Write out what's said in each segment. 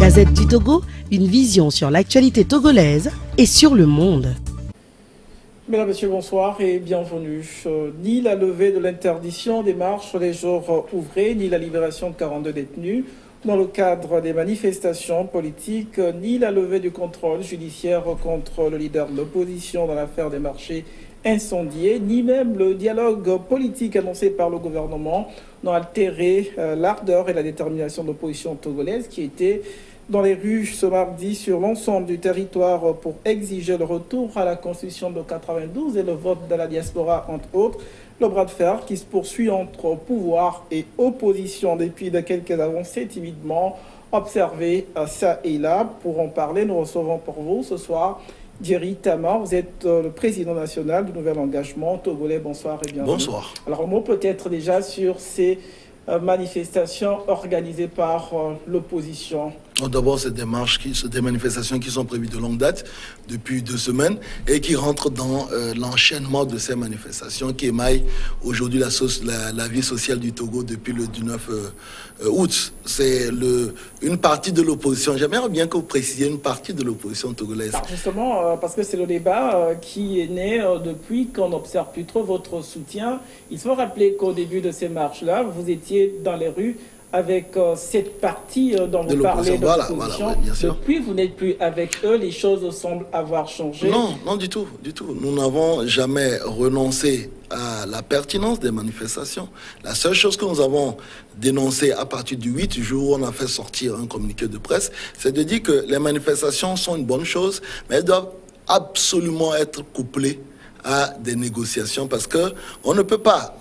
Gazette du Togo, une vision sur l'actualité togolaise et sur le monde. Mesdames, Messieurs, bonsoir et bienvenue. Ni la levée de l'interdiction des marches les jours ouvrés, ni la libération de 42 détenus dans le cadre des manifestations politiques, ni la levée du contrôle judiciaire contre le leader de l'opposition dans l'affaire des marchés incendiés, ni même le dialogue politique annoncé par le gouvernement n'ont altéré l'ardeur et la détermination de l'opposition togolaise qui était dans les rues ce mardi sur l'ensemble du territoire pour exiger le retour à la Constitution de 92 et le vote de la diaspora, entre autres. Le bras de fer qui se poursuit entre pouvoir et opposition depuis de quelques avancées timidement observées ça et là. Pour en parler, nous recevons pour vous ce soir Djeri Tama. Vous êtes le président national du Nouvel Engagement Togolais. Bonsoir et bienvenue. Bonsoir. Alors un mot peut-être déjà sur ces manifestations organisées par l'opposition. D'abord, c'est des manifestations qui sont prévues de longue date, depuis 2 semaines, et qui rentrent dans l'enchaînement de ces manifestations qui émaillent aujourd'hui la vie sociale du Togo depuis le 19 août. C'est une partie de l'opposition. J'aimerais bien que vous précisiez une partie de l'opposition togolaise. Alors justement, parce que c'est le débat qui est né depuis qu'on n'observe plus trop votre soutien. Il faut rappeler qu'au début de ces marches-là, vous étiez dans les rues avec cette partie dont vous parlez de l'opposition. Voilà, bien sûr. Depuis, vous n'êtes plus avec eux, les choses semblent avoir changé. Non, du tout. Nous n'avons jamais renoncé à la pertinence des manifestations. La seule chose que nous avons dénoncée à partir du 8 jour où on a fait sortir un communiqué de presse, c'est de dire que les manifestations sont une bonne chose, mais elles doivent absolument être couplées à des négociations parce que on ne peut pas,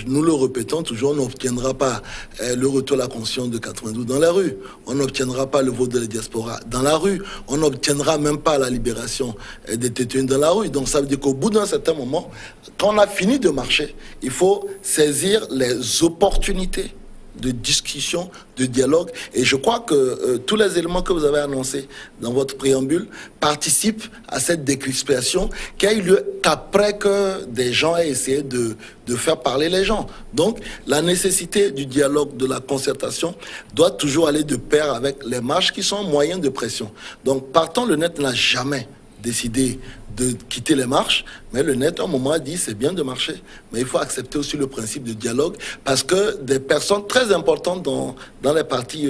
nous le répétons toujours, on n'obtiendra pas le retour à la Constitution de 92 dans la rue, on n'obtiendra pas le vote de la diaspora dans la rue, on n'obtiendra même pas la libération des détenus dans la rue. Donc ça veut dire qu'au bout d'un certain moment, quand on a fini de marcher, il faut saisir les opportunités de discussion, de dialogue. Et je crois que tous les éléments que vous avez annoncés dans votre préambule participent à cette décrispation qui a eu lieu qu'après que des gens aient essayé de faire parler les gens. Donc, la nécessité du dialogue, de la concertation, doit toujours aller de pair avec les marches qui sont un moyen de pression. Donc, partant, le net n'a jamais décidé de quitter les marches, mais le net, à un moment, a dit c'est bien de marcher, mais il faut accepter aussi le principe de dialogue, parce que des personnes très importantes dans les partis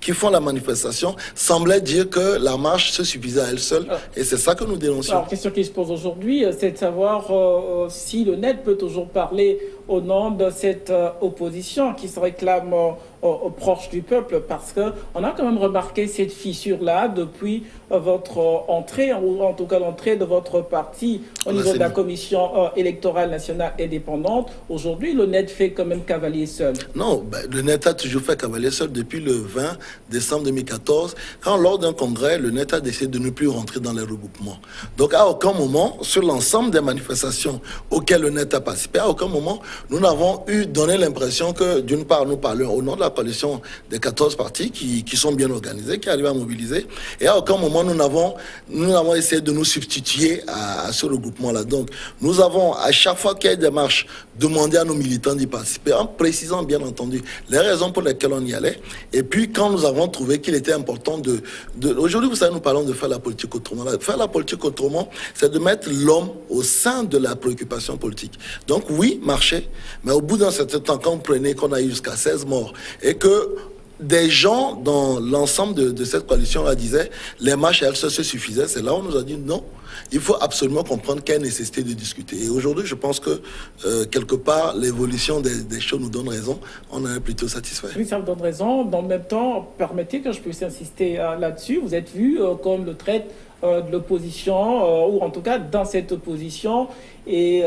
qui font la manifestation semblaient dire que la marche se suffisait à elle seule, et c'est ça que nous dénoncions. Alors, la question qui se pose aujourd'hui, c'est de savoir si le net peut toujours parler au nom de cette opposition qui se réclame proche du peuple, parce qu'on a quand même remarqué cette fissure-là depuis votre entrée, ou en tout cas l'entrée de votre parti au niveau de la commission électorale nationale indépendante. Aujourd'hui, le net fait quand même cavalier seul. Non, le net a toujours fait cavalier seul depuis le 20 décembre 2014, quand lors d'un congrès, le net a décidé de ne plus rentrer dans les regroupements. Donc à aucun moment, sur l'ensemble des manifestations auxquelles le net a participé, à aucun moment, nous n'avons donné l'impression que, d'une part, nous parlions au nom de la coalition des 14 partis qui sont bien organisés, qui arrivent à mobiliser, et à aucun moment nous n'avons essayé de nous substituer à ce regroupement-là. Donc, nous avons, à chaque fois qu'il y a des marches, demandé à nos militants d'y participer, en précisant bien entendu les raisons pour lesquelles on y allait. Et puis, quand nous avons trouvé qu'il était important aujourd'hui, vous savez, nous parlons de faire la politique autrement. Faire la politique autrement, c'est de mettre l'homme au sein de la préoccupation politique. Donc, oui, marcher, mais au bout d'un certain temps, quand on prenait qu'on a eu jusqu'à 16 morts, et que des gens dans l'ensemble de cette coalition disaient les marches elles se suffisaient, c'est là où on nous a dit non, il faut absolument comprendre qu'il y a nécessité de discuter. Et aujourd'hui, je pense que quelque part, l'évolution des choses nous donne raison. On en est plutôt satisfait. Oui, ça me donne raison. Dans le même temps, permettez que je puisse insister là-dessus. Vous êtes vu comme le trait de l'opposition, ou en tout cas dans cette opposition. Et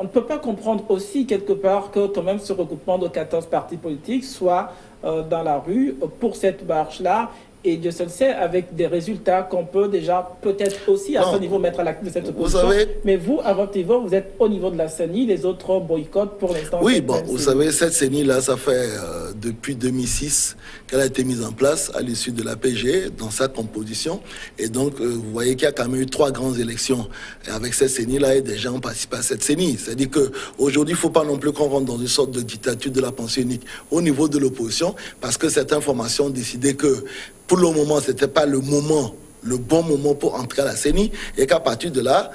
on ne peut pas comprendre aussi quelque part que quand même ce regroupement de 14 partis politiques soit dans la rue pour cette marche-là. Et Dieu seul sait, avec des résultats qu'on peut déjà peut-être aussi à ce niveau mettre à l'acte de cette opposition. Mais vous, à votre niveau, vous êtes au niveau de la CENI, les autres boycottent pour l'instant. Oui, bon, vous savez, cette CENI-là, ça fait depuis 2006 qu'elle a été mise en place à l'issue de la PG dans sa composition. Et donc, vous voyez qu'il y a quand même eu 3 grandes élections avec cette CENI-là et des gens ont participé à cette CENI. C'est-à-dire qu'aujourd'hui, il ne faut pas non plus qu'on rentre dans une sorte de dictature de la pensée unique au niveau de l'opposition, parce que certaines formations ont décidé que pour le moment, ce n'était pas le bon moment pour entrer à la CENI, et qu'à partir de là,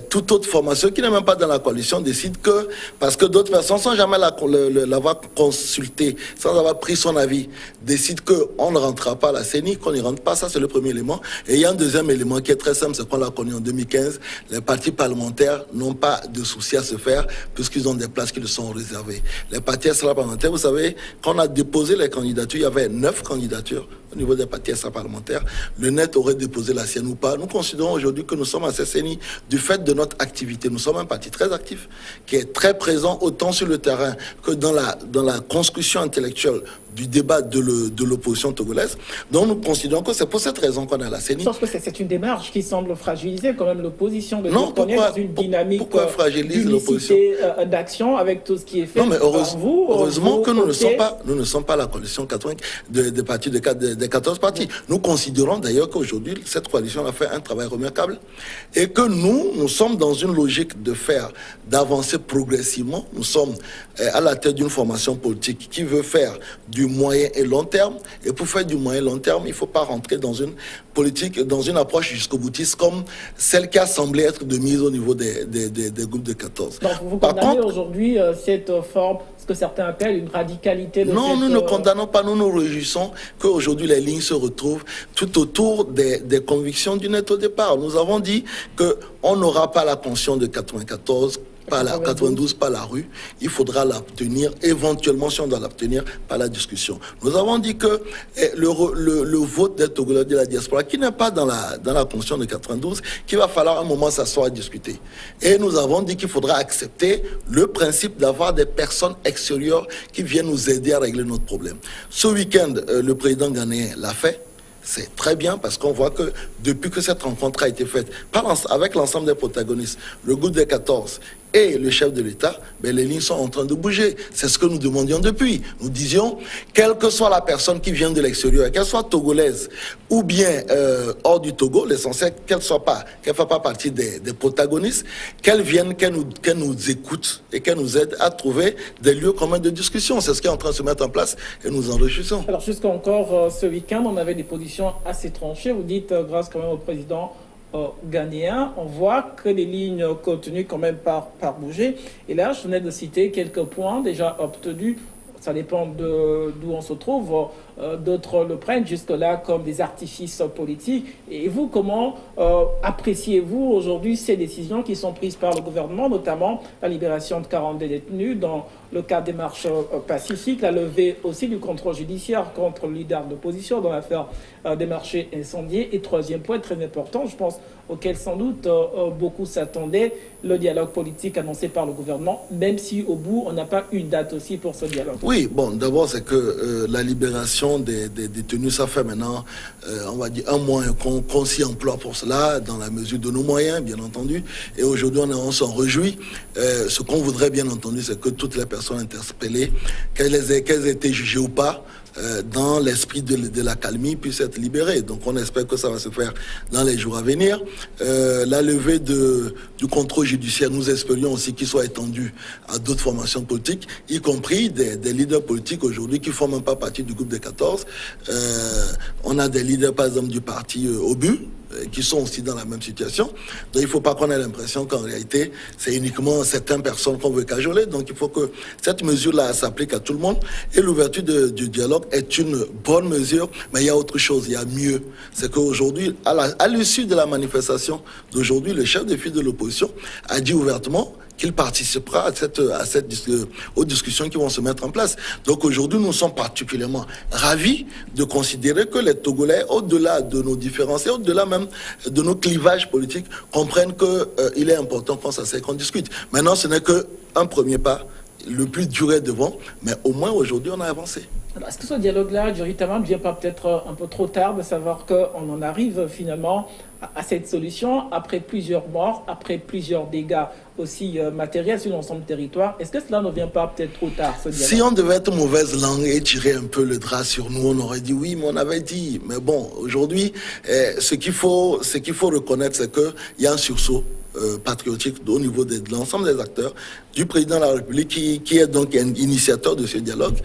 toute autre formation qui n'est même pas dans la coalition décide que, parce que d'autres personnes, sans jamais l'avoir consulté, sans avoir pris son avis, décident qu'on ne rentrera pas à la CENI, qu'on n'y rentre pas. Ça, c'est le premier élément. Et il y a un deuxième élément qui est très simple, c'est qu'on l'a connu en 2015. Les partis parlementaires n'ont pas de souci à se faire, puisqu'ils ont des places qui leur sont réservées. Les partis extra-parlementaires, vous savez, quand on a déposé les candidatures, il y avait 9 candidatures au niveau des partis extra-parlementaires. Le net aurait déposé la sienne ou pas. Nous considérons aujourd'hui que nous sommes à cette CENI du fait de notre activité. Nous sommes un parti très actif, qui est très présent autant sur le terrain que dans la construction intellectuelle du débat de l'opposition togolaise. Donc nous considérons que c'est pour cette raison qu'on est à la CENI. Sauf que c'est une démarche qui semble fragiliser quand même l'opposition. Non, pourquoi, dans une dynamique pourquoi fragilise l'opposition d'action avec tout ce qui est fait. Non, mais heureusement que nous ne sommes pas la coalition 80 des partis des 14 partis. Nous considérons d'ailleurs qu'aujourd'hui, cette coalition a fait un travail remarquable et que nous sommes dans une logique d'avancer progressivement. Nous sommes à la tête d'une formation politique qui veut faire du moyen et long terme. Et pour faire du moyen et long terme, il ne faut pas rentrer dans une politique, dans une approche jusqu'au boutiste comme celle qui a semblé être de mise au niveau des groupes de 14. Donc vous condamnez aujourd'hui cette forme, ce que certains appellent une radicalité de Non, nous ne condamnons pas, nous nous réjouissons qu'aujourd'hui les lignes se retrouvent tout autour des convictions du net au départ. Nous avons dit qu'on n'aura pas la conscience de 94, pas la 92 par la rue, il faudra l'obtenir éventuellement, si on doit l'obtenir, par la discussion. Nous avons dit que le vote des Togolais de la diaspora, qui n'est pas dans la conscience de 92, qu'il va falloir un moment s'asseoir à discuter. Et nous avons dit qu'il faudra accepter le principe d'avoir des personnes extérieures qui viennent nous aider à régler notre problème. Ce week-end, le président ghanéen l'a fait. C'est très bien parce qu'on voit que depuis que cette rencontre a été faite avec l'ensemble des protagonistes, le groupe des 14 et le chef de l'État, les lignes sont en train de bouger. C'est ce que nous demandions depuis. Nous disions, quelle que soit la personne qui vient de l'extérieur, qu'elle soit togolaise ou bien hors du Togo, l'essentiel qu'elle ne fasse pas partie des protagonistes, qu'elle vienne, qu'elle nous écoute et qu'elle nous aide à trouver des lieux communs de discussion. C'est ce qui est en train de se mettre en place et nous en réjouissons. Alors jusqu'à encore ce week-end, on avait des positions assez tranchées. Vous dites, grâce quand même au président ghanéen, on voit que les lignes continuent quand même par bouger. Et là, je venais de citer quelques points déjà obtenus. Ça dépend d'où on se trouve. D'autres le prennent jusque-là comme des artifices politiques. Et vous, comment appréciez-vous aujourd'hui ces décisions qui sont prises par le gouvernement, notamment la libération de 42 détenus dans le cadre des marches pacifiques, la levée aussi du contrôle judiciaire contre le leader d'opposition dans l'affaire des marchés incendiés. Et troisième point très important, je pense, auquel sans doute beaucoup s'attendaient, le dialogue politique annoncé par le gouvernement, même si au bout, on n'a pas une date aussi pour ce dialogue. Oui, bon, d'abord, c'est que la libération des détenus, ça fait maintenant, on va dire, un mois qu'on s'y emploie pour cela, dans la mesure de nos moyens, bien entendu. Et aujourd'hui, on s'en réjouit. Ce qu'on voudrait, bien entendu, c'est que toutes les personnes interpellées, qu'elles aient été jugées ou pas, dans l'esprit de l'accalmie, puissent être libérées. Donc on espère que ça va se faire dans les jours à venir. La levée du contrôle judiciaire, nous espérions aussi qu'il soit étendu à d'autres formations politiques, y compris des leaders politiques aujourd'hui qui ne font même pas partie du groupe des 14. On a des leaders, par exemple, du parti Obu, qui sont aussi dans la même situation. Donc il ne faut pas qu'on ait l'impression qu'en réalité, c'est uniquement certaines personnes qu'on veut cajoler. Donc il faut que cette mesure-là s'applique à tout le monde. Et l'ouverture du dialogue est une bonne mesure, mais il y a autre chose, il y a mieux. C'est qu'aujourd'hui, à l'issue de la manifestation d'aujourd'hui, le chef de file de l'opposition a dit ouvertement qu'il participera aux discussions qui vont se mettre en place. Donc aujourd'hui, nous sommes particulièrement ravis de considérer que les Togolais, au-delà de nos différences et au-delà même de nos clivages politiques, comprennent qu'il est important qu'on s'asseye, qu'on discute. Maintenant, ce n'est qu'un premier pas. Le plus dur est devant, mais au moins aujourd'hui, on a avancé. Est-ce que ce dialogue-là, juridiquement, ne vient pas peut-être un peu trop tard de savoir qu'on en arrive finalement à cette solution après plusieurs morts, après plusieurs dégâts aussi matériels sur l'ensemble du territoire? Est-ce que cela ne vient pas peut-être trop tard, ce dialogue? Si on devait être mauvaise langue et tirer un peu le drap sur nous, on aurait dit oui, mais on avait dit. Mais bon, aujourd'hui, ce qu'il faut reconnaître, c'est qu'il y a un sursaut. patriotique au niveau de l'ensemble des acteurs, du président de la République qui est donc un initiateur de ce dialogue.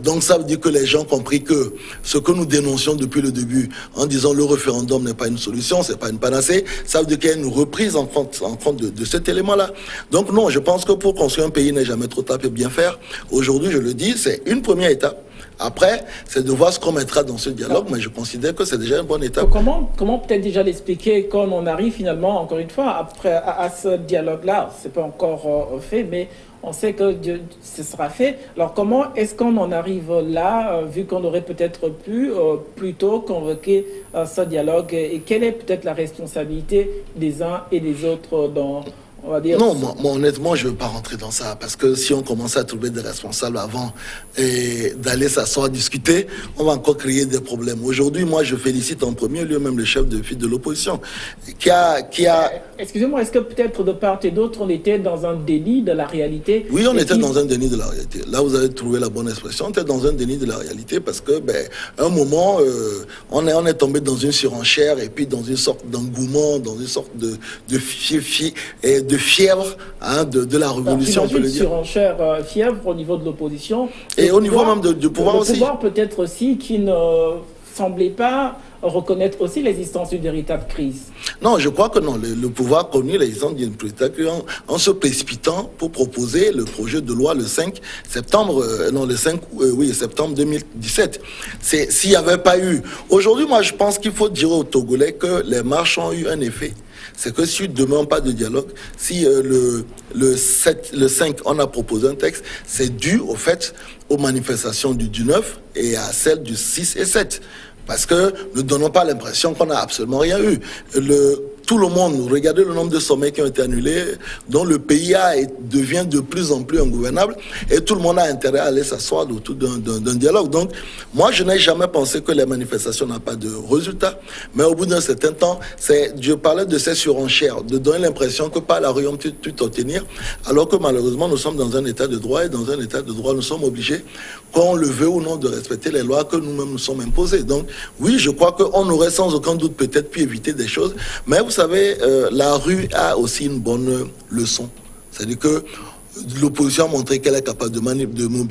Donc ça veut dire que les gens ont compris que ce que nous dénoncions depuis le début en disant le référendum n'est pas une solution, c'est pas une panacée, ça veut dire qu'il y a une reprise en compte de cet élément-là. Donc non, je pense que pour construire un pays, n'est jamais trop tard pour bien faire. Aujourd'hui, je le dis, c'est une première étape. Après, c'est de voir ce qu'on mettra dans ce dialogue, mais je considère que c'est déjà une bonne étape. Comment peut-être déjà l'expliquer quand on arrive finalement, encore une fois, après à ce dialogue-là? C'est pas encore fait, mais on sait que ce sera fait. Alors comment est-ce qu'on en arrive là, vu qu'on aurait peut-être pu plus tôt convoquer ce dialogue, et quelle est peut-être la responsabilité des uns et des autres dans... On va dire... Non, moi, honnêtement, je ne veux pas rentrer dans ça, parce que si on commence à trouver des responsables avant et d'aller s'asseoir discuter, on va encore créer des problèmes. Aujourd'hui, moi, je félicite en premier lieu même le chef de file de l'opposition, qui a... Excusez-moi, est-ce que peut-être de part et d'autre, on était dans un déni de la réalité? Oui, on était dans un déni de la réalité. Là, vous avez trouvé la bonne expression. On était dans un déni de la réalité parce que, un moment, on est tombé dans une surenchère et puis dans une sorte d'engouement, dans une sorte de fièvre de la révolution, on peut le dire. Surenchère, fièvre au niveau de l'opposition. Et au niveau même du pouvoir aussi. Le pouvoir peut-être aussi qui ne semblait pas reconnaître aussi l'existence d'une véritable crise. Non, je crois que non. Le pouvoir a connu l'existence d'une véritable crise en se précipitant pour proposer le projet de loi le 5 septembre 2017. S'il n'y avait pas eu... Aujourd'hui, moi, je pense qu'il faut dire aux Togolais que les marches ont eu un effet. C'est que si ne demande pas de dialogue, si le 5, on a proposé un texte, c'est dû au fait aux manifestations du 9 et à celles du 6 et 7. Parce que ne donnons pas l'impression qu'on n'a absolument rien eu. Tout le monde, regardez le nombre de sommets qui ont été annulés, dont le pays devient de plus en plus ingouvernable, et tout le monde a intérêt à aller s'asseoir autour d'un dialogue. Donc, moi, je n'ai jamais pensé que les manifestations n'ont pas de résultat, mais au bout d'un certain temps, je parlais de ces surenchères, de donner l'impression que par la rue on peut tout obtenir, alors que malheureusement, nous sommes dans un état de droit, et dans un état de droit, nous sommes obligés, qu'on le veut ou non, de respecter les lois que nous-mêmes nous sommes imposées. Donc, oui, je crois qu'on aurait sans aucun doute peut-être pu éviter des choses, mais vous savez, la rue a aussi une bonne leçon. C'est-à-dire que l'opposition a montré qu'elle est capable de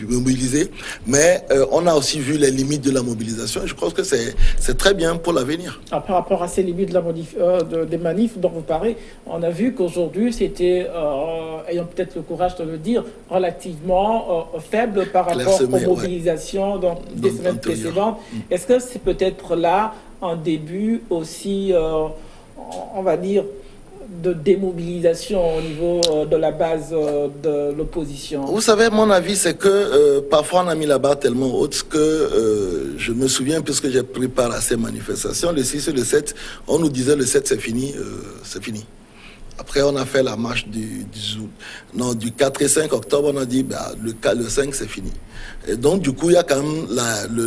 mobiliser, mais on a aussi vu les limites de la mobilisation. Et je crois que c'est très bien pour l'avenir. Par rapport à ces limites des manifs dont vous parlez, on a vu qu'aujourd'hui, c'était, ayant peut-être le courage de le dire, relativement faible par rapport aux mobilisations des semaines précédentes. Est-ce que c'est peut-être là un début aussi... on va dire, de démobilisation au niveau de la base de l'opposition? Vous savez, mon avis, c'est que parfois on a mis la barre tellement haute que je me souviens, puisque j'ai pris part à ces manifestations, le 6 et le 7, on nous disait le 7 c'est fini, c'est fini. Après, on a fait la marche du 4 et 5 octobre, on a dit le 5 c'est fini. Et donc, du coup, il y a quand même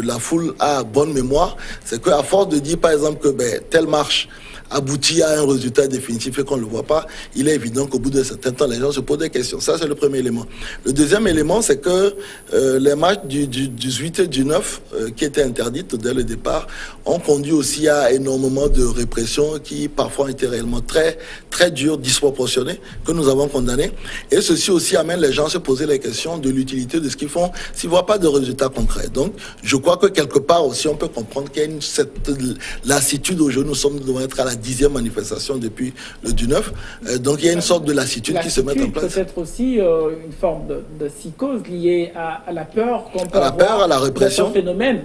la foule à bonne mémoire. C'est qu'à force de dire, par exemple, que telle marche aboutit à un résultat définitif et qu'on ne le voit pas, il est évident qu'au bout d'un certain temps, les gens se posent des questions. Ça, c'est le premier élément. Le deuxième élément, c'est que les marches du 18 et du 9, qui étaient interdites dès le départ, ont conduit aussi à énormément de répression qui, parfois, ont été réellement très, très dures, disproportionnées, que nous avons condamnées. Et ceci aussi amène les gens à se poser les questions de l'utilité de ce qu'ils font s'ils ne voient pas de résultats concrets. Donc, je crois que quelque part aussi, on peut comprendre qu'il y a cette lassitude aujourd'hui. Nous devons être à la 10e manifestation depuis le 9. Donc il y a une sorte de lassitude qui se met en place. Peut-être aussi une forme de psychose liée à la peur qu'on peut avoir, à la répression. De ce phénomène.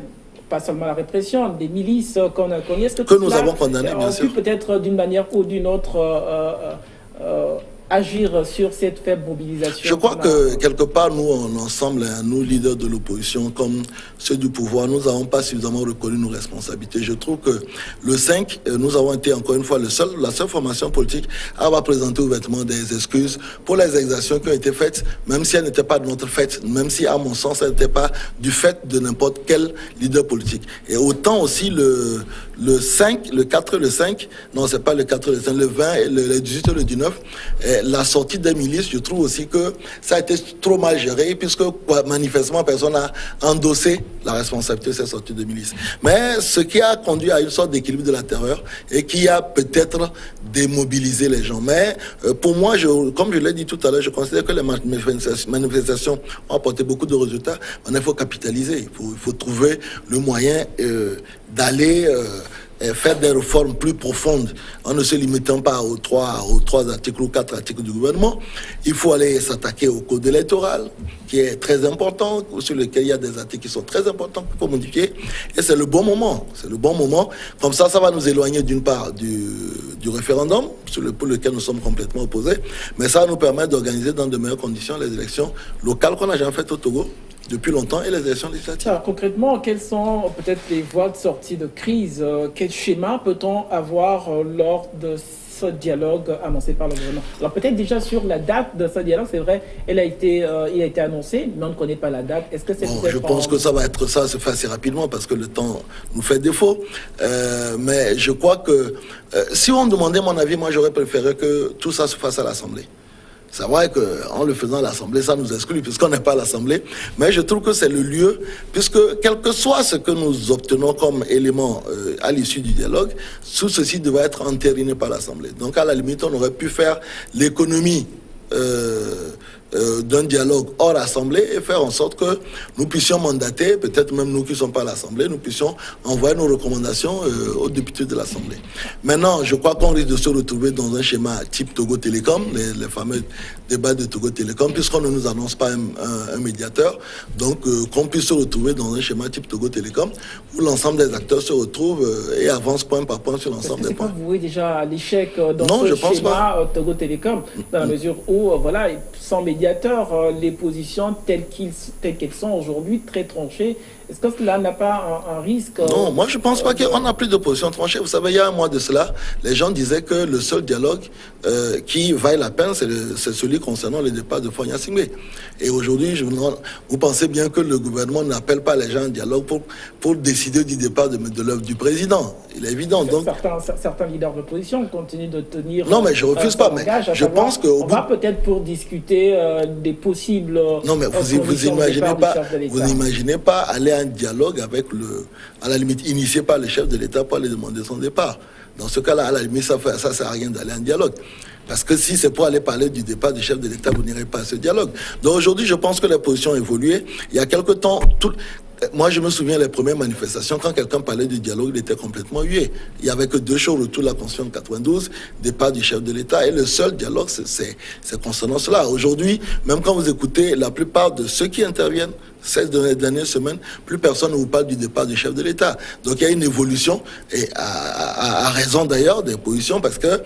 Pas seulement la répression, des milices qu'on a connues. Que nous avons condamnées, bien sûr. Peut-être d'une manière ou d'une autre agir sur cette faible mobilisation. Je crois que quelque part, nous, en ensemble, nous, leaders de l'opposition, comme ceux du pouvoir, nous n'avons pas suffisamment reconnu nos responsabilités. Je trouve que le 5, nous avons été encore une fois la seule formation politique à avoir présenté ouvertement des excuses pour les exactions qui ont été faites, même si elles n'étaient pas de notre fait, même si, à mon sens, elles n'étaient pas du fait de n'importe quel leader politique. Et autant aussi le 5, le 4 et le 5, non, c'est pas le 4 et le 5, le 20, le 18 et le 19, la sortie des milices, je trouve aussi que ça a été trop mal géré, puisque manifestement, personne n'a endossé la responsabilité de cette sortie de milices. Mais ce qui a conduit à une sorte d'équilibre de la terreur et qui a peut-être démobilisé les gens. Mais pour moi, comme je l'ai dit tout à l'heure, je considère que les manifestations ont apporté beaucoup de résultats. Maintenant, il faut capitaliser, il faut trouver le moyen d'aller faire des réformes plus profondes en ne se limitant pas aux trois articles ou 4 articles du gouvernement. Il faut aller s'attaquer au code électoral, qui est très important, sur lequel il y a des articles qui sont très importants qu'il faut modifier. Et c'est le bon moment. C'est le bon moment. Comme ça va nous éloigner d'une part du référendum, pour lequel nous sommes complètement opposés, mais ça va nous permettre d'organiser dans de meilleures conditions les élections locales qu'on a jamais faites au Togo depuis longtemps et les élections législatives. Alors, concrètement, quelles sont peut-être les voies de sortie de crise? Quel schéma peut-on avoir lors de ce dialogue annoncé par le gouvernement? Alors peut-être déjà sur la date de ce dialogue, c'est vrai, il a été annoncé, mais on ne connaît pas la date. Est-ce que c'est je pense que ça se fait assez rapidement parce que le temps nous fait défaut. Mais je crois que si on me demandait mon avis, moi j'aurais préféré que tout ça se fasse à l'Assemblée. C'est vrai qu'en le faisant à l'Assemblée, ça nous exclut puisqu'on n'est pas à l'Assemblée. Mais je trouve que c'est le lieu, puisque quel que soit ce que nous obtenons comme élément à l'issue du dialogue, tout ceci devait être entériné par l'Assemblée. Donc à la limite, on aurait pu faire l'économie d'un dialogue hors Assemblée et faire en sorte que nous puissions mandater, peut-être même nous qui ne sommes pas à l'Assemblée, nous puissions envoyer nos recommandations aux députés de l'Assemblée. Maintenant, je crois qu'on risque de se retrouver dans un schéma type Togo Télécom, les fameux débats de Togo Télécom, puisqu'on ne nous annonce pas un médiateur. Donc, qu'on puisse se retrouver dans un schéma type Togo Télécom, où l'ensemble des acteurs se retrouvent et avancent point par point sur l'ensemble des points. Est-ce que vous voyez déjà à l'échec dans ce schéma Togo Télécom, dans la mesure où, voilà, sans médiateur, les positions telles qu'elles sont aujourd'hui, très tranchées, est-ce que cela n'a pas un risque? Non, moi je ne pense pas qu'on n'a plus de position tranchée. Vous savez, il y a un mois de cela, les gens disaient que le seul dialogue qui vaille la peine, c'est celui concernant le départ de Fonya Singbe. Et aujourd'hui, vous pensez bien que le gouvernement n'appelle pas les gens au dialogue pour décider du départ de l'œuvre du président. Il est évident. Donc certains leaders de l'opposition continuent de tenir. Non, mais je refuse pas. Mais je pense que on va peut-être pour discuter des possibles. Non, mais vous n'imaginez pas aller à un dialogue avec à la limite initié par le chef de l'État pour aller demander son départ. Dans ce cas-là, à la limite, ça sert à rien d'aller à un dialogue. Parce que si c'est pour aller parler du départ du chef de l'État, vous n'irez pas à ce dialogue. Donc aujourd'hui, je pense que les positions ont évolué. Il y a quelque temps, moi, je me souviens des premières manifestations, quand quelqu'un parlait du dialogue, il était complètement hué. Il n'y avait que 2 jours autour de la Constitution de 92, départ du chef de l'État, et le seul dialogue, c'est concernant cela. Aujourd'hui, même quand vous écoutez la plupart de ceux qui interviennent, ces dernières semaines, plus personne ne vous parle du départ du chef de l'État. Donc il y a une évolution, et à raison d'ailleurs des positions, parce que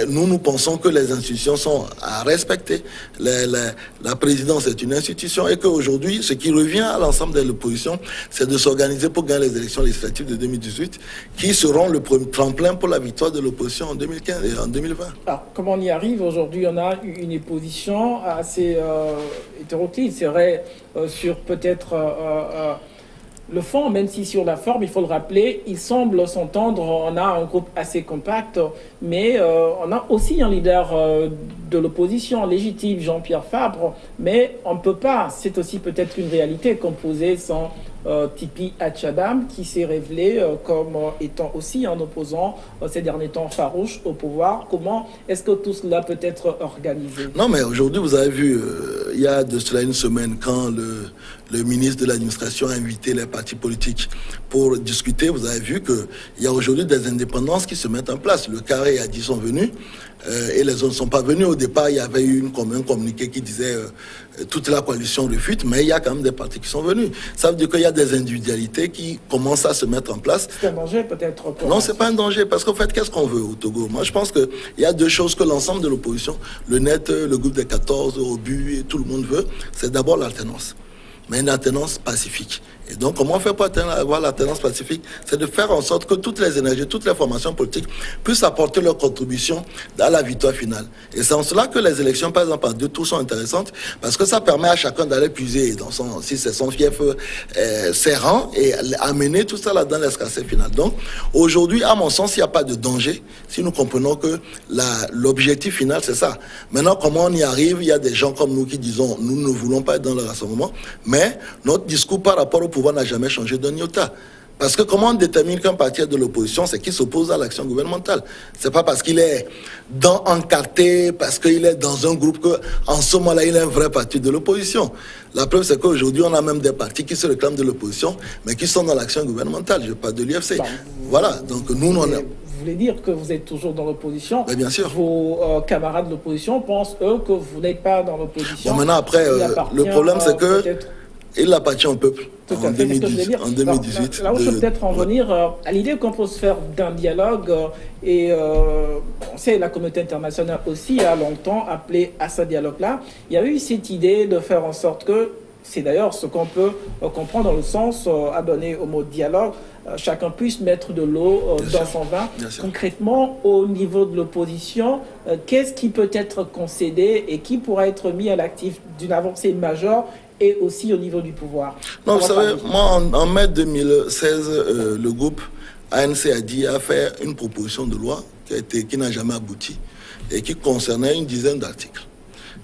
nous pensons que les institutions sont à respecter. La présidence est une institution, et qu'aujourd'hui, ce qui revient à l'ensemble de l'opposition, c'est de s'organiser pour gagner les élections législatives de 2018, qui seront le premier tremplin pour la victoire de l'opposition en 2015 et en 2020. Alors, comment on y arrive? Aujourd'hui, on a une opposition assez hétéroclite, c'est vrai, sur peut-être le fond, même si sur la forme, il faut le rappeler, il semble s'entendre. On a un groupe assez compact, mais on a aussi un leader de l'opposition légitime, Jean-Pierre Fabre, mais on ne peut pas, c'est aussi peut-être une réalité, composer sans Tipi Hatchadam, qui s'est révélé comme étant aussi un opposant ces derniers temps farouche au pouvoir. Comment est-ce que tout cela peut être organisé? Non, mais aujourd'hui, vous avez vu, il y a de cela une semaine, quand le ministre de l'administration a invité les partis politiques pour discuter, vous avez vu qu'il y a aujourd'hui des indépendances qui se mettent en place. Le Carré a dit sont venus et les autres ne sont pas venus. Au départ, il y avait eu un communiqué qui disait toute la coalition refute, mais il y a quand même des partis qui sont venus. Ça veut dire qu'il y a des individualités qui commencent à se mettre en place. C'est un danger peut-être? Non, c'est pas un danger, parce qu'en fait, qu'est-ce qu'on veut au Togo? Moi, je pense qu'il y a 2 choses que l'ensemble de l'opposition, le NET, le groupe des 14, Obu et tout le monde veut. C'est d'abord l'alternance, mais une alternance pacifique. Et donc, comment on fait pour avoir l'alternance pacifique? C'est de faire en sorte que toutes les énergies, toutes les formations politiques puissent apporter leur contribution à la victoire finale. Et c'est en cela que les élections, par exemple, en deux tours sont intéressantes, parce que ça permet à chacun d'aller puiser dans son, si c'est son fief, ses rangs, et amener tout ça là dans l'escarcelle finale. Donc, aujourd'hui, à mon sens, il n'y a pas de danger si nous comprenons que l'objectif final, c'est ça. Maintenant, comment on y arrive? Il y a des gens comme nous qui disons, nous ne voulons pas être dans le rassemblement, mais notre discours par rapport au pouvoir n'a jamais changé d'un iota. Parce que comment on détermine qu'un parti est de l'opposition, c'est qu'il s'oppose à l'action gouvernementale. C'est pas parce qu'il est encarté, parce qu'il est dans un groupe qu'en ce moment-là, il est un vrai parti de l'opposition. La preuve, c'est qu'aujourd'hui, on a même des partis qui se réclament de l'opposition, mais qui sont dans l'action gouvernementale. Je parle de l'UFC. Voilà, donc nous, on est... Vous voulez dire que vous êtes toujours dans l'opposition? Bien sûr. Vos camarades de l'opposition pensent, eux, que vous n'êtes pas dans l'opposition. Bon, maintenant, après, le problème, c'est que il appartient au peuple. En 2018. Là où je peux peut-être en venir à l'idée qu'on peut se faire d'un dialogue et on sait la communauté internationale aussi a longtemps appelé à ce dialogue-là. Il y a eu cette idée de faire en sorte que, c'est d'ailleurs ce qu'on peut comprendre dans le sens à donner au mot dialogue, chacun puisse mettre de l'eau dans son vin. Concrètement, au niveau de l'opposition, qu'est-ce qui peut être concédé et qui pourrait être mis à l'actif d'une avancée majeure et aussi au niveau du pouvoir? Non, vous savez, moi, en mai 2016, le groupe ANC a fait une proposition de loi qui n'a jamais abouti et qui concernait une dizaine d'articles.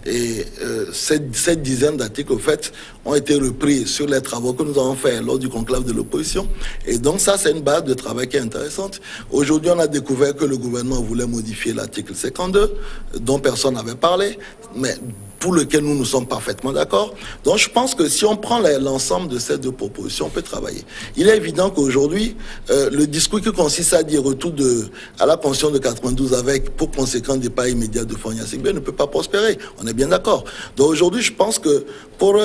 Et cette dizaine d'articles, au fait, ont été repris sur les travaux que nous avons faits lors du conclave de l'opposition. Et donc ça, c'est une base de travail qui est intéressante. Aujourd'hui, on a découvert que le gouvernement voulait modifier l'article 52, dont personne n'avait parlé, mais pour lequel nous sommes parfaitement d'accord. Donc je pense que si on prend l'ensemble de ces deux propositions, on peut travailler. Il est évident qu'aujourd'hui, le discours qui consiste à dire retour à la Constitution de 92 avec pour conséquent départ immédiat de Faure Gnassingbé ne peut pas prospérer. On est bien d'accord. Donc aujourd'hui, je pense que pour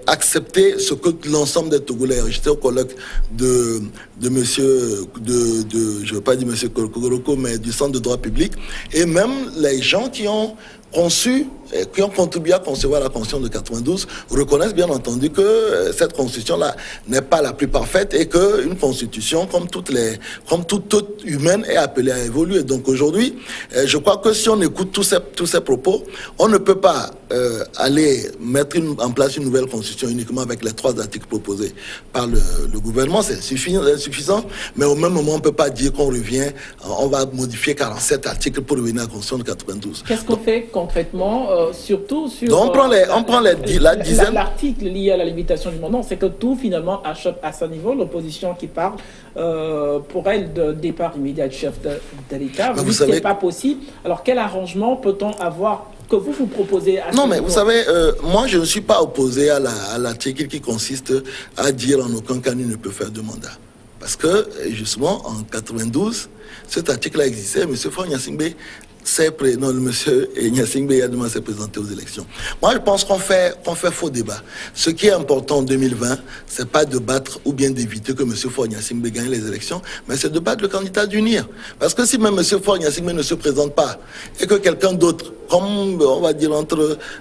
accepter ce que l'ensemble des Togolais, j'étais au colloque de monsieur, je ne veux pas dire monsieur Koroko, mais du Centre de droit public, et même les gens qui ont contribué à concevoir la Constitution de 92 reconnaissent bien entendu que cette Constitution-là n'est pas la plus parfaite et qu'une Constitution, comme toute humaine, est appelée à évoluer. Donc aujourd'hui, je crois que si on écoute tous ces propos, on ne peut pas aller mettre en place une nouvelle Constitution uniquement avec les 3 articles proposés par le gouvernement. C'est insuffisant, mais au même moment, on ne peut pas dire qu'on revient, on va modifier 47 articles pour revenir à la Constitution de 92. Qu'est-ce qu'on fait concrètement, surtout sur... Donc on prend la dizaine... L'article lié à la limitation du mandat, c'est que tout finalement achoppe à ce niveau. L'opposition qui parle pour elle de départ immédiat du chef de l'État. Vous savez, ce n'est pas possible. Alors quel arrangement peut-on avoir que vous proposez à Non, mais vous savez, moi je ne suis pas opposé à l'article qui consiste à dire en aucun cas nul ne peut faire de mandat. Parce que justement en 92, cet article-là existait, M. Faure Gnassingbé le monsieur Gnassingbé Yadema s'est présenté aux élections. Moi, je pense qu'on fait faux débat. Ce qui est important en 2020, c'est pas de battre ou bien d'éviter que monsieur Faure Gnassingbé gagne les élections, mais c'est de battre le candidat d'unir. Parce que si même monsieur Faure Gnassingbé ne se présente pas et que quelqu'un d'autre, comme on va dire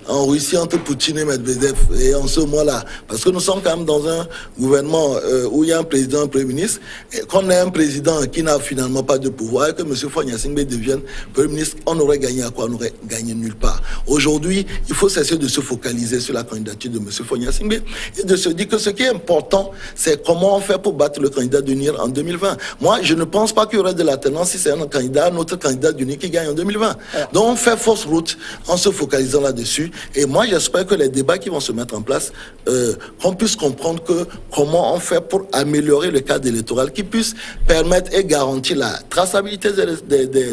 en Russie, entre Poutine et Medvedev, et en ce moment-là, parce que nous sommes quand même dans un gouvernement où il y a un président, un premier ministre, et qu'on ait un président qui n'a finalement pas de pouvoir, et que monsieur Faure Gnassingbé devienne premier ministre, on aurait gagné à quoi? On aurait gagné nulle part. Aujourd'hui, il faut cesser de se focaliser sur la candidature de M. Faure Gnassingbé et de se dire que ce qui est important, c'est comment on fait pour battre le candidat d'UNIR en 2020. Moi, je ne pense pas qu'il y aurait de l'alternance si c'est un autre candidat d'UNIR qui gagne en 2020. Donc, on fait fausse route en se focalisant là-dessus. Et moi, j'espère que les débats qui vont se mettre en place, qu'on puisse comprendre comment on fait pour améliorer le cadre électoral qui puisse permettre et garantir la traçabilité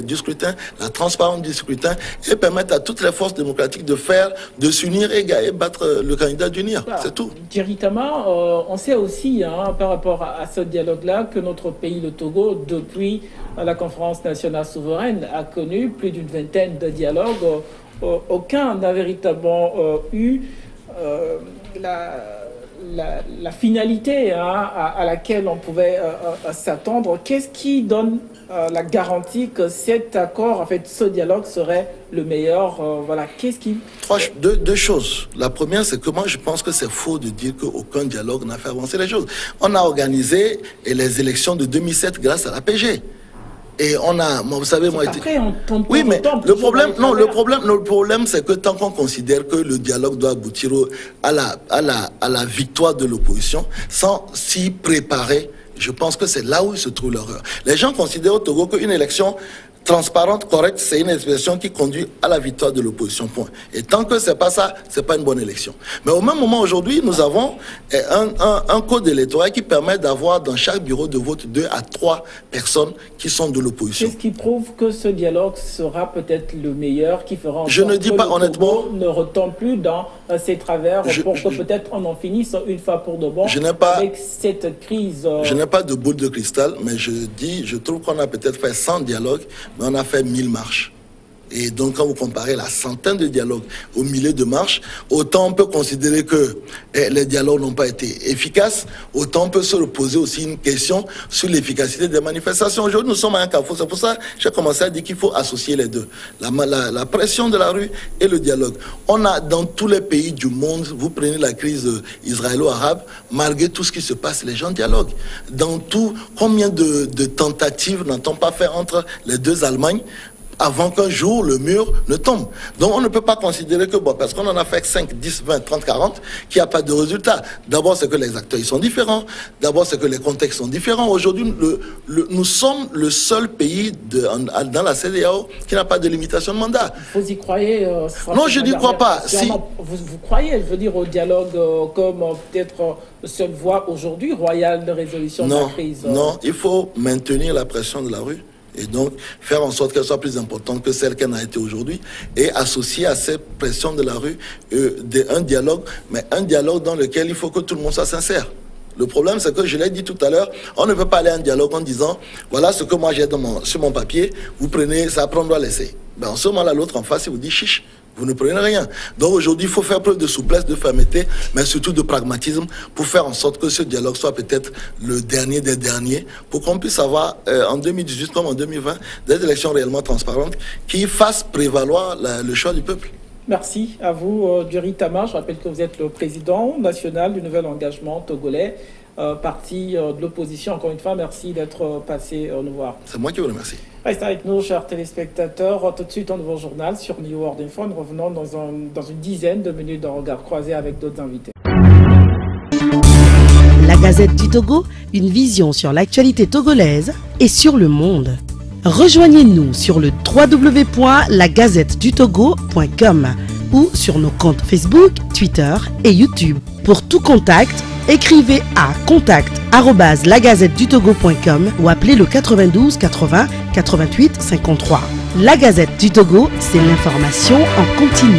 du scrutin, la transparence du scrutin et permettre à toutes les forces démocratiques de s'unir et battre le candidat d'UNIR. Voilà. C'est tout. Thierry Tama, on sait aussi, par rapport à ce dialogue-là, que notre pays, le Togo, depuis la conférence nationale souveraine, a connu plus d'une vingtaine de dialogues. Aucun n'a véritablement eu la finalité à laquelle on pouvait s'attendre. Qu'est-ce qui donne la garantie que cet accord, en fait, ce dialogue serait le meilleur? Voilà, qu'est-ce qui... Deux choses. La première, c'est que moi, je pense que c'est faux de dire qu'aucun dialogue n'a fait avancer les choses. On a organisé les élections de 2007 grâce à la PG. Et on a, vous savez, moi... Après, oui, mais le problème, c'est que tant qu'on considère que le dialogue doit aboutir à la victoire de l'opposition, sans s'y préparer, je pense que c'est là où se trouve l'erreur. Les gens considèrent au Togo qu'une élection transparente, correcte, c'est une expression qui conduit à la victoire de l'opposition, point. Et tant que c'est pas ça, c'est pas une bonne élection. Mais au même moment, aujourd'hui, nous avons un code électoral qui permet d'avoir dans chaque bureau de vote 2 à 3 personnes qui sont de l'opposition. Qu'est-ce qui prouve que ce dialogue sera peut-être le meilleur, qui fera en sorte que le Togo ne retombe plus dans ses travers, pour que peut-être on en finisse une fois pour de bon avec cette crise. Je n'ai pas de boule de cristal, mais je trouve qu'on a peut-être fait 100 dialogues, mais on a fait 1000 marches. Et donc, quand vous comparez la centaine de dialogues aux milliers de marches, autant on peut considérer que les dialogues n'ont pas été efficaces, autant on peut se poser aussi une question sur l'efficacité des manifestations. Aujourd'hui, nous sommes à un carrefour. C'est pour ça que j'ai commencé à dire qu'il faut associer les deux. La pression de la rue et le dialogue. On a dans tous les pays du monde, vous prenez la crise israélo-arabe, malgré tout ce qui se passe, les gens dialoguent. Dans tout, combien de tentatives n'a-t-on pas fait entre les deux Allemagnes avant qu'un jour le mur ne tombe. Donc on ne peut pas considérer que, parce qu'on en a fait 5, 10, 20, 30, 40, qu'il n'y a pas de résultat. D'abord, c'est que les acteurs ils sont différents. D'abord, c'est que les contextes sont différents. Aujourd'hui, nous sommes le seul pays dans la CEDEAO qui n'a pas de limitation de mandat. Vous y croyez Non, je n'y crois pas. Si. Vous croyez, je veux dire, au dialogue comme peut-être seule voie aujourd'hui, royale de résolution de la crise? Non, il faut maintenir la pression de la rue. Et donc, faire en sorte qu'elle soit plus importante que celle qu'elle a été aujourd'hui et associer à cette pression de la rue un dialogue, mais un dialogue dans lequel il faut que tout le monde soit sincère. Le problème, c'est que, je l'ai dit tout à l'heure, on ne peut pas aller à un dialogue en disant, voilà ce que moi j'ai sur mon papier, vous prenez ça, après on doit laisser. Ben, en ce moment-là, l'autre en face, il vous dit chiche. Vous ne prenez rien. Donc aujourd'hui, il faut faire preuve de souplesse, de fermeté, mais surtout de pragmatisme pour faire en sorte que ce dialogue soit peut-être le dernier des derniers, pour qu'on puisse avoir, en 2018 comme en 2020, des élections réellement transparentes qui fassent prévaloir le choix du peuple. Merci à vous, Duri Tama. Je rappelle que vous êtes le président national du Nouvel Engagement Togolais, parti de l'opposition. Encore une fois, merci d'être passé nous voir. C'est moi qui vous remercie. Restez avec nous, chers téléspectateurs. Tout de suite, un nouveau journal sur New World Info. Nous revenons dans une dizaine de minutes de regard croisé avec d'autres invités. La Gazette du Togo, une vision sur l'actualité togolaise et sur le monde. Rejoignez-nous sur le www.lagazettedutogo.com ou sur nos comptes Facebook, Twitter et YouTube. Pour tout contact, écrivez à contact@lagazettedutogo.com ou appelez le 92 80 88 53. La Gazette du Togo, c'est l'information en continu.